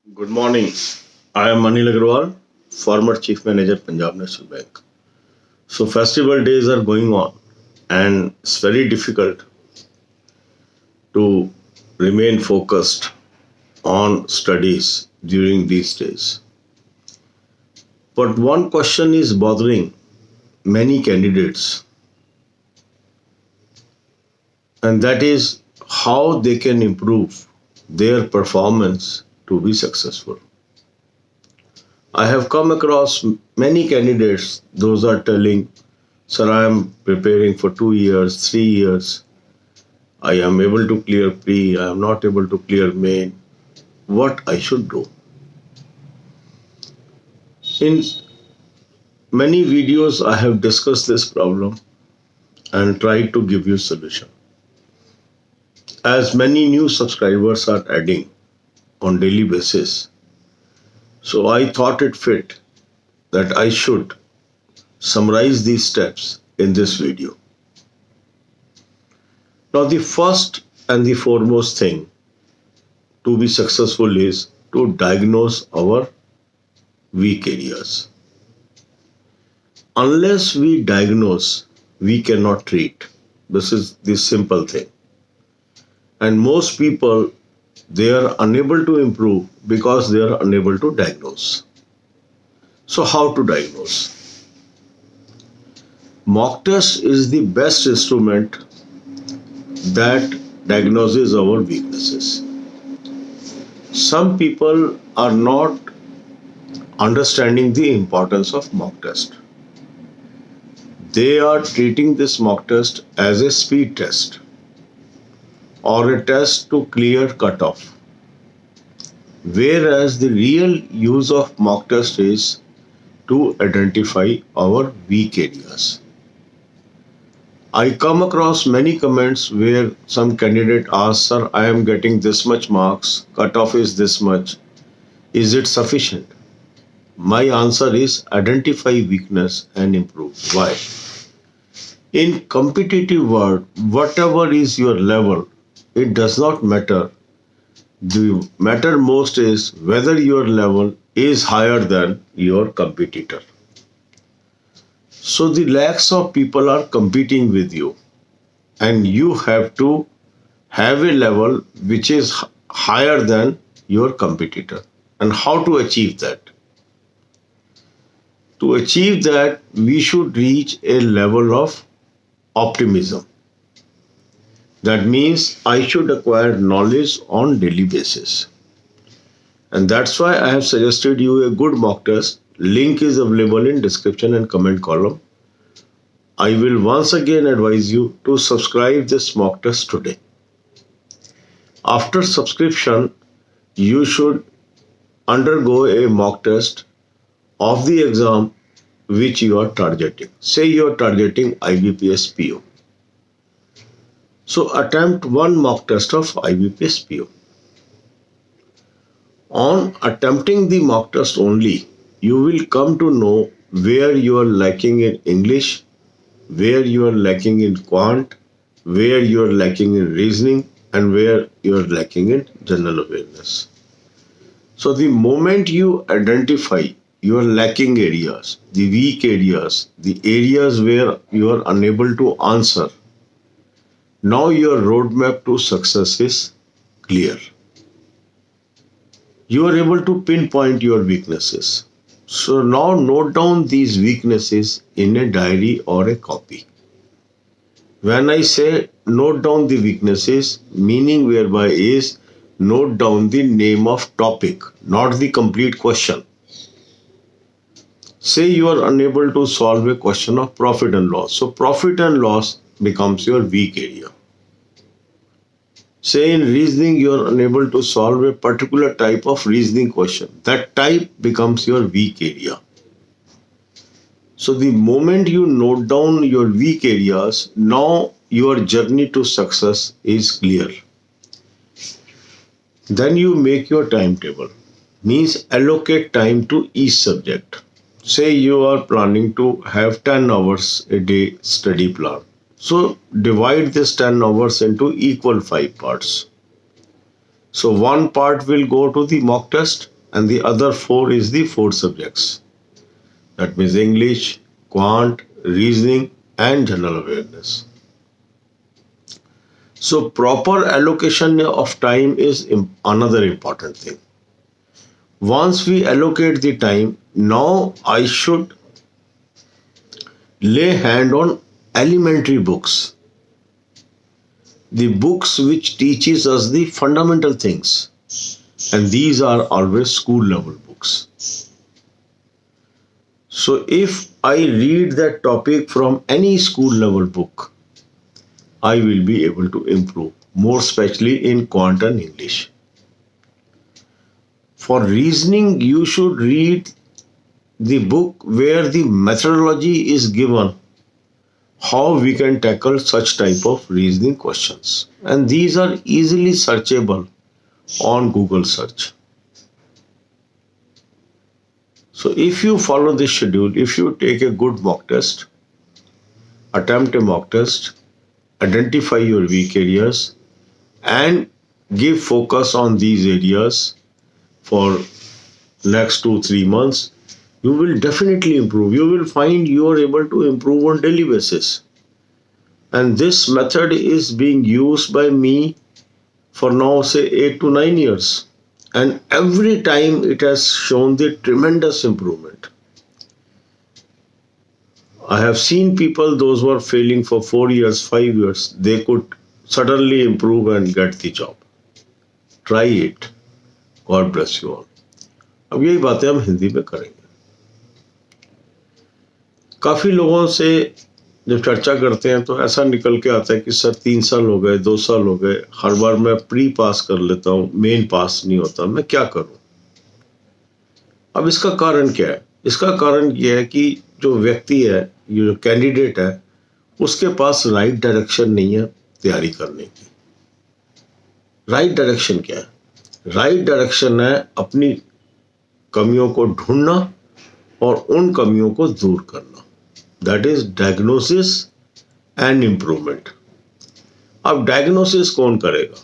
Good morning. I am Anil Agarwal, former Chief Manager, Punjab National Bank. So, festival days are going on, and it's very difficult to remain focused on studies during these days. But one question is bothering many candidates, and that is how they can improve their performance to be successful. I have come across many candidates, those are telling, Sir, I am preparing for 2 years, 3 years. I am able to clear pre, I am not able to clear main. What I should do? In many videos, I have discussed this problem and tried to give you solution. As many new subscribers are adding on daily basis, so I thought it fit that I should summarize these steps in this video. Now, the first and the foremost thing to be successful is to diagnose our weak areas. Unless we diagnose, we cannot treat. This is the simple thing. And most people, they are unable to improve because they are unable to diagnose. So, how to diagnose? Mock test is the best instrument that diagnoses our weaknesses. Some people are not understanding the importance of mock test. They are treating this mock test as a speed test or a test to clear cutoff. Whereas the real use of mock test is to identify our weak areas. I come across many comments where some candidate asks, Sir, I am getting this much marks, cutoff is this much. Is it sufficient? My answer is identify weakness and improve. Why? In competitive world, whatever is your level, it does not matter. The matter most is whether your level is higher than your competitor. So the lakhs of people are competing with you, and you have to have a level which is higher than your competitor. And how to achieve that? To achieve that, we should reach a level of optimism. That means I should acquire knowledge on daily basis. And that's why I have suggested you a good mock test. Link is available in description and comment column. I will once again advise you to subscribe this mock test today. After subscription, you should undergo a mock test of the exam which you are targeting. Say you are targeting IBPS PO. So attempt one mock test of IBPS PO. On attempting the mock test only, you will come to know where you are lacking in English, where you are lacking in quant, where you are lacking in reasoning, and where you are lacking in general awareness. So the moment you identify your lacking areas, the weak areas, the areas where you are unable to answer, now your roadmap to success is clear. You are able to pinpoint your weaknesses. So now note down these weaknesses in a diary or a copy. When I say note down the weaknesses, meaning whereby is note down the name of topic, not the complete question. Say you are unable to solve a question of profit and loss. So profit and loss becomes your weak area. Say in reasoning you are unable to solve a particular type of reasoning question. That type becomes your weak area. So the moment you note down your weak areas, now your journey to success is clear. Then you make your timetable. Means allocate time to each subject. Say you are planning to have 10 hours a day study plan. So divide this 10 hours into equal 5 parts. So one part will go to the mock test and the other four is the four subjects. That means English, Quant, Reasoning and General Awareness. So proper allocation of time is another important thing. Once we allocate the time, now I should lay hand on elementary books, the books which teaches us the fundamental things, and these are always school level books. So if I read that topic from any school level book, I will be able to improve, more especially in Quant and English. For reasoning, you should read the book where the methodology is given, how we can tackle such type of reasoning questions. And these are easily searchable on Google search. So if you follow this schedule, if you take a good mock test, attempt a mock test, identify your weak areas and give focus on these areas for next 2-3 months, you will definitely improve. You will find you are able to improve on daily basis. And this method is being used by me for now say 8 to 9 years. And every time it has shown the tremendous improvement. I have seen people, those who are failing for 4 years, 5 years, they could suddenly improve and get the job. Try it. God bless you all. अब यही बातें हम हिंदी में करेंगे. काफी लोगों से जब चर्चा करते हैं तो ऐसा निकल के आता है कि सर 3 साल हो गए, 2 साल हो गए, हर बार मैं प्री पास कर लेता हूँ, मेन पास नहीं होता, मैं क्या करूँ. अब इसका कारण क्या है? इसका कारण यह है कि जो व्यक्ति है, ये जो कैंडिडेट है, उसके पास राइट डायरेक्शन नहीं है तैयारी करने की. राइट डायरेक्शन क्या है? राइट डायरेक्शन है अपनी कमियों को ढूंढना और उन कमियों को दूर करना. That is diagnosis and improvement. अब डायग्नोसिस कौन करेगा?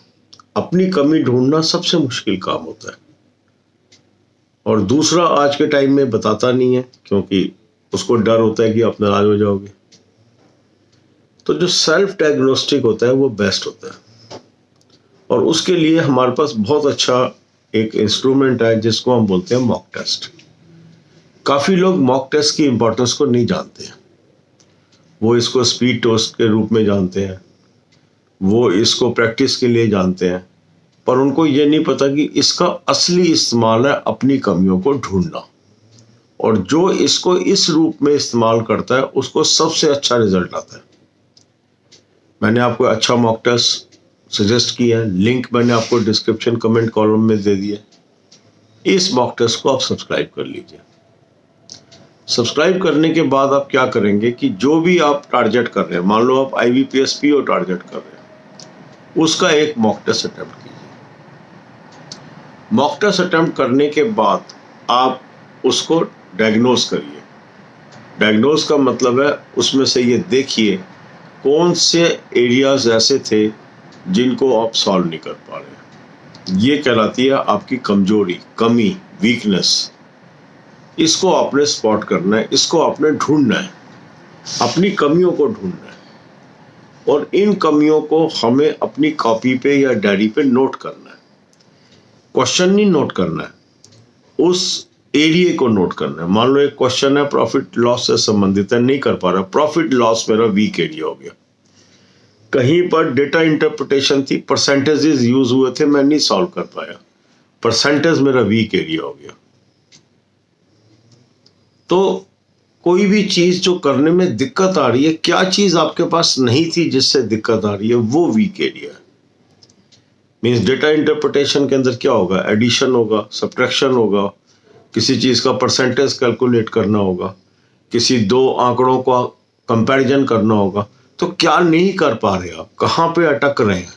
अपनी कमी ढूंढना सबसे मुश्किल काम होता है और दूसरा आज के टाइम में बताता नहीं है क्योंकि उसको डर होता है कि आप नाराज हो जाओगे. तो जो सेल्फ डायग्नोस्टिक होता है वो बेस्ट होता है और उसके लिए हमारे पास बहुत अच्छा एक इंस्ट्रूमेंट है जिसको हम बोलते हैं मॉक टेस्ट. काफी लोग मॉक टेस्ट की इंपॉर्टेंस को नहीं जानते हैं. वो इसको स्पीड टेस्ट के रूप में जानते हैं, वो इसको प्रैक्टिस के लिए जानते हैं, पर उनको ये नहीं पता कि इसका असली इस्तेमाल है अपनी कमियों को ढूंढना. और जो इसको इस रूप में इस्तेमाल करता है उसको सबसे अच्छा रिजल्ट आता है. मैंने आपको अच्छा मॉक टेस्ट सजेस्ट किया है, लिंक मैंने आपको डिस्क्रिप्शन कमेंट कॉलम में दे दिया. इस मॉक टेस्ट को आप सब्सक्राइब कर लीजिए. सब्सक्राइब करने के बाद आप क्या करेंगे कि जो भी आप टारगेट कर रहे हैं, मान लो आप IBPS PO टारगेट कर रहे हैं, उसका एक मॉक टेस्ट अटेम्प्ट कीजिए. मॉक टेस्ट अटेम्प्ट करने के बाद आप उसको डायग्नोज करिए. डायग्नोज का मतलब है उसमें से ये देखिए कौन से एरियाज ऐसे थे जिनको आप सॉल्व नहीं कर पा रहे. ये कहलाती है आपकी कमजोरी, कमी, वीकनेस. इसको आपने स्पॉट करना है, इसको आपने ढूंढना है, अपनी कमियों को ढूंढना है और इन कमियों को हमें अपनी कॉपी पे या डायरी पे नोट करना है. क्वेश्चन नहीं नोट करना है, उस एरिया को नोट करना है. मान लो एक क्वेश्चन है प्रॉफिट लॉस से संबंधित है, नहीं कर पा रहा, प्रॉफिट लॉस मेरा वीक एरिया हो गया. कहीं पर डेटा इंटरप्रिटेशन थी, परसेंटेजेस यूज हुए थे, मैं नहीं सॉल्व कर पाया, परसेंटेज मेरा वीक एरिया हो गया. तो कोई भी चीज जो करने में दिक्कत आ रही है, क्या चीज आपके पास नहीं थी जिससे दिक्कत आ रही है, वो वीक एरिया है. मीन्स डेटा इंटरप्रिटेशन के अंदर क्या होगा? एडिशन होगा, सब्ट्रैक्शन होगा, किसी चीज का परसेंटेज कैलकुलेट करना होगा, किसी दो आंकड़ों का कंपैरिजन करना होगा. तो क्या नहीं कर पा रहे आप, कहाँ पे अटक रहे हैं,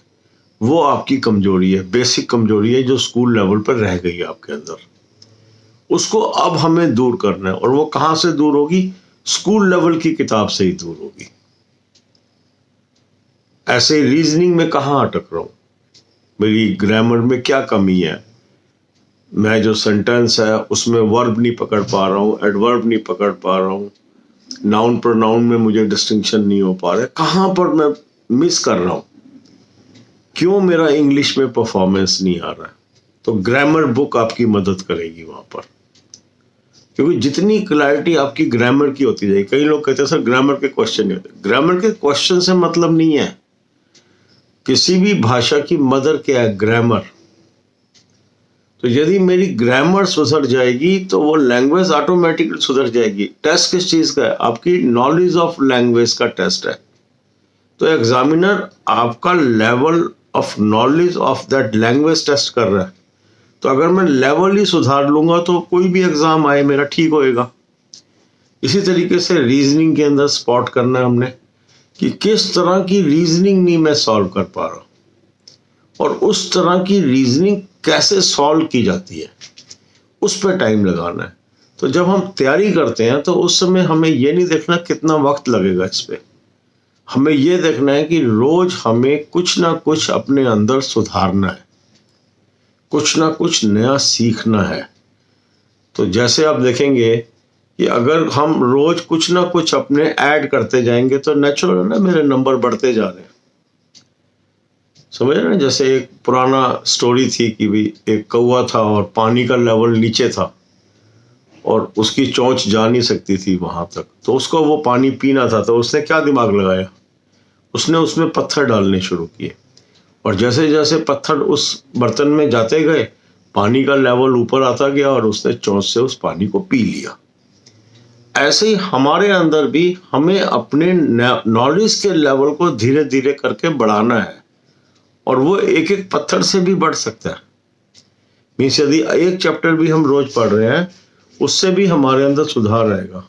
वो आपकी कमजोरी है, बेसिक कमजोरी है जो स्कूल लेवल पर रह गई है आपके अंदर. उसको अब हमें दूर करना है और वो कहाँ से दूर होगी? स्कूल लेवल की किताब से ही दूर होगी. ऐसे रीजनिंग में कहाँ अटक रहा हूं? मेरी ग्रामर में क्या कमी है, मैं जो सेंटेंस है उसमें वर्ब नहीं पकड़ पा रहा हूँ, एडवर्ब नहीं पकड़ पा रहा हूँ, नाउन प्रोनाउन में मुझे डिस्टिंक्शन नहीं हो पा रहा है, कहाँ पर मैं मिस कर रहा हूँ, क्यों मेरा इंग्लिश में परफॉर्मेंस नहीं आ रहा है। तो ग्रामर बुक आपकी मदद करेगी वहां पर, क्योंकि जितनी क्लैरिटी आपकी ग्रामर की होती जाएगी। कई लोग कहते हैं सर ग्रामर के क्वेश्चन नहीं होते। ग्रामर के क्वेश्चन से मतलब नहीं है, किसी भी भाषा की मदर क्या है, ग्रामर। तो यदि मेरी ग्रामर सुधर जाएगी तो वो लैंग्वेज ऑटोमेटिकली सुधर जाएगी। टेस्ट किस चीज का है, आपकी नॉलेज ऑफ लैंग्वेज का टेस्ट है। तो एग्जामिनर आपका level of knowledge of that language test कर रहा है। तो अगर मैं लेवल ही सुधार लूंगा तो कोई भी एग्जाम आए मेरा ठीक होएगा। इसी तरीके से रीजनिंग के अंदर स्पॉट करना है हमने कि किस तरह की रीजनिंग नहीं मैं सॉल्व कर पा रहा हूं, और उस तरह की रीजनिंग कैसे सॉल्व की जाती है, उस पर टाइम लगाना है। तो जब हम तैयारी करते हैं तो उस समय हमें ये नहीं देखना कितना वक्त लगेगा इस पे, हमें ये देखना है कि रोज हमें कुछ ना कुछ अपने अंदर सुधारना है, कुछ ना कुछ नया सीखना है। तो जैसे आप देखेंगे कि अगर हम रोज कुछ ना कुछ अपने ऐड करते जाएंगे तो नेचुरल है ना, मेरे नंबर बढ़ते जा रहे हैं। समझ रहे हैं? जैसे एक पुराना स्टोरी थी कि भाई एक कौवा था और पानी का लेवल नीचे था और उसकी चोंच जा नहीं सकती थी वहां तक, तो उसको वो पानी पीना था। तो उसने क्या दिमाग लगाया, उसने उसमें पत्थर डालने शुरू किए, और जैसे जैसे पत्थर उस बर्तन में जाते गए पानी का लेवल ऊपर आता गया और उसने चोंच से उस पानी को पी लिया। ऐसे ही हमारे अंदर भी हमें अपने नॉलेज के लेवल को धीरे धीरे करके बढ़ाना है, और वो एक एक पत्थर से भी बढ़ सकता है। मीन्स यदि एक चैप्टर भी हम रोज पढ़ रहे हैं उससे भी हमारे अंदर सुधार आएगा।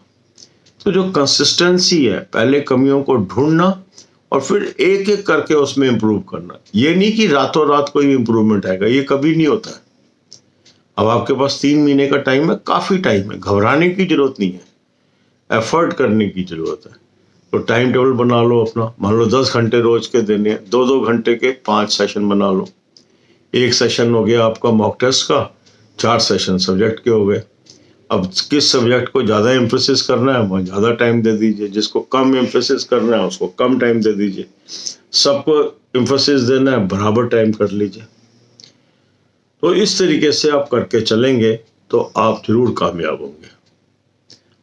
तो जो कंसिस्टेंसी है, पहले कमियों को ढूंढना और फिर एक एक करके उसमें इंप्रूव करना। ये नहीं कि रातों रात कोई इंप्रूवमेंट आएगा, ये कभी नहीं होता है। अब आपके पास 3 महीने का टाइम है, काफी टाइम है, घबराने की जरूरत नहीं है, एफर्ट करने की जरूरत है। तो टाइम टेबल बना लो अपना, मान लो 10 घंटे रोज के देने, 2-2 घंटे के 5 सेशन बना लो। एक सेशन हो गया आपका मॉक टेस्ट का, 4 सेशन सब्जेक्ट के हो गए। अब किस सब्जेक्ट को ज़्यादा एम्फेसिस करना है वहाँ ज़्यादा टाइम दे दीजिए, जिसको कम एम्फेसिस करना है उसको कम टाइम दे दीजिए, सबको एम्फेसिस देना है बराबर टाइम कर लीजिए। तो इस तरीके से आप करके चलेंगे तो आप जरूर कामयाब होंगे।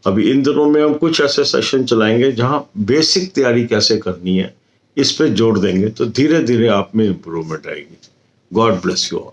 अभी इन दिनों में हम कुछ ऐसे सेशन चलाएंगे जहाँ बेसिक तैयारी कैसे करनी है इस पे जोड़ देंगे, तो धीरे धीरे आप में इम्प्रूवमेंट आएगी। God bless you all.